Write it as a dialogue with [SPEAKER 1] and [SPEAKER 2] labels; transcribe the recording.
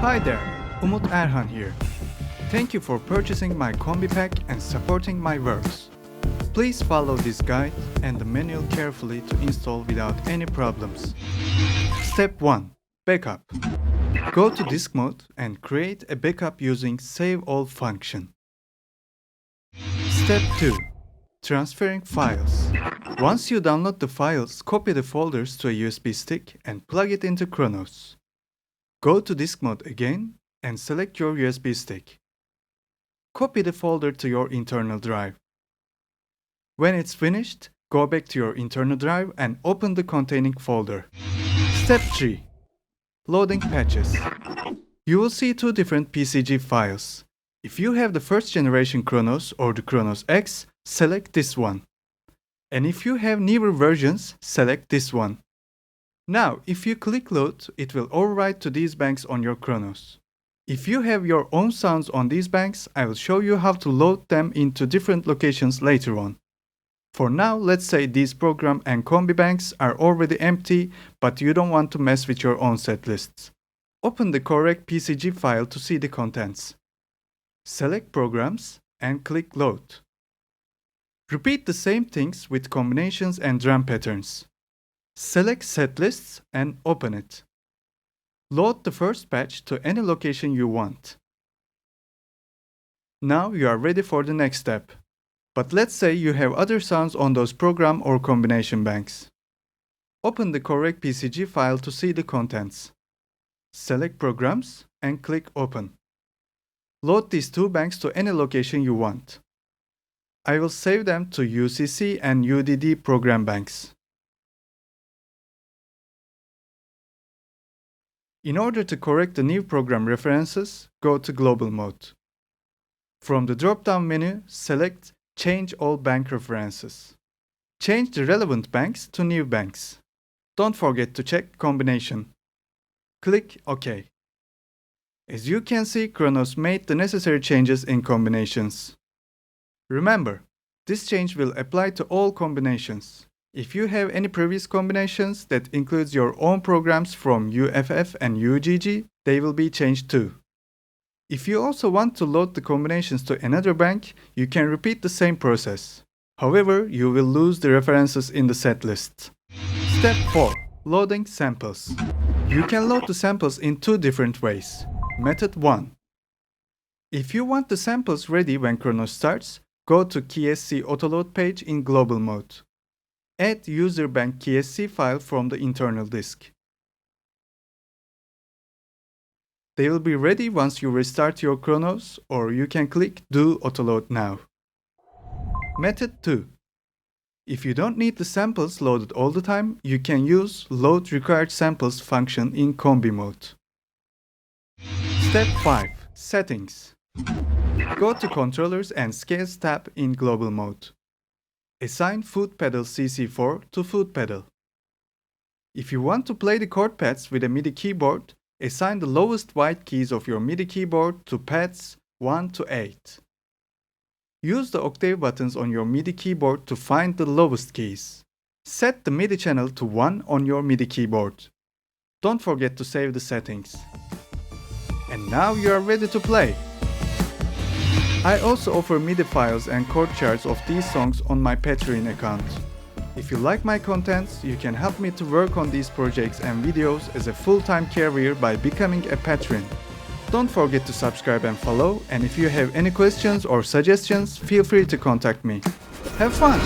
[SPEAKER 1] Hi there, Umut Erhan here. Thank you for purchasing my Combi pack and supporting my works. Please follow this guide and the manual carefully to install without any problems. Step 1. Backup. Go to disk mode and create a backup using Save All function. Step 2. Transferring files. Once you download the files, copy the folders to a USB stick and plug it into Kronos. Go to disk mode again and select your USB stick. Copy the folder to your internal drive. When it's finished, go back to your internal drive and open the containing folder. Step 3. Loading patches. You will see two different PCG files. If you have the first generation Kronos or the Kronos X, select this one. And if you have newer versions, select this one. Now, if you click load, it will overwrite to these banks on your Kronos. If you have your own sounds on these banks, I will show you how to load them into different locations later on. For now, let's say these program and Combi banks are already empty, but you don't want to mess with your own set lists. Open the correct PCG file to see the contents. Select programs and click load. Repeat the same things with combinations and drum patterns. Select set lists and open it. Load the first patch to any location you want. Now you are ready for the next step. But let's say you have other sounds on those program or combination banks. Open the correct PCG file to see the contents. Select programs and click open. Load these two banks to any location you want. I will save them to UCC and UDD program banks. In order to correct the new program references, go to Global Mode. From the drop-down menu, select Change All Bank References. Change the relevant banks to new banks. Don't forget to check Combination. Click OK. As you can see, Kronos made the necessary changes in combinations. Remember, this change will apply to all combinations. If you have any previous combinations that includes your own programs from UFF and UGG, they will be changed too. If you also want to load the combinations to another bank, you can repeat the same process. However, you will lose the references in the set list. Step 4. Loading samples. You can load the samples in two different ways. Method 1. If you want the samples ready when Kronos starts, go to KSC Autoload page in Global Mode. Add user bank KSC file from the internal disk. They will be ready once you restart your Kronos, or you can click Do Autoload Now. Method 2. If you don't need the samples loaded all the time, you can use Load Required Samples function in Combi mode. Step 5. Settings. Go to Controllers and Scales tab in Global Mode. Assign Foot Pedal CC4 to Foot Pedal. If you want to play the chord pads with a Midi keyboard, assign the lowest white keys of your Midi keyboard to pads 1 to 8. Use the octave buttons on your MIDI keyboard to find the lowest keys. Set the MIDI channel to 1 on your MIDI keyboard. Don't forget to save the settings. And now you are ready to play. I also offer MIDI files and chord charts of these songs on my Patreon account. If you like my contents, you can help me to work on these projects and videos as a full-time career by becoming a patron. Don't forget to subscribe and follow, and if you have any questions or suggestions, feel free to contact me. Have fun!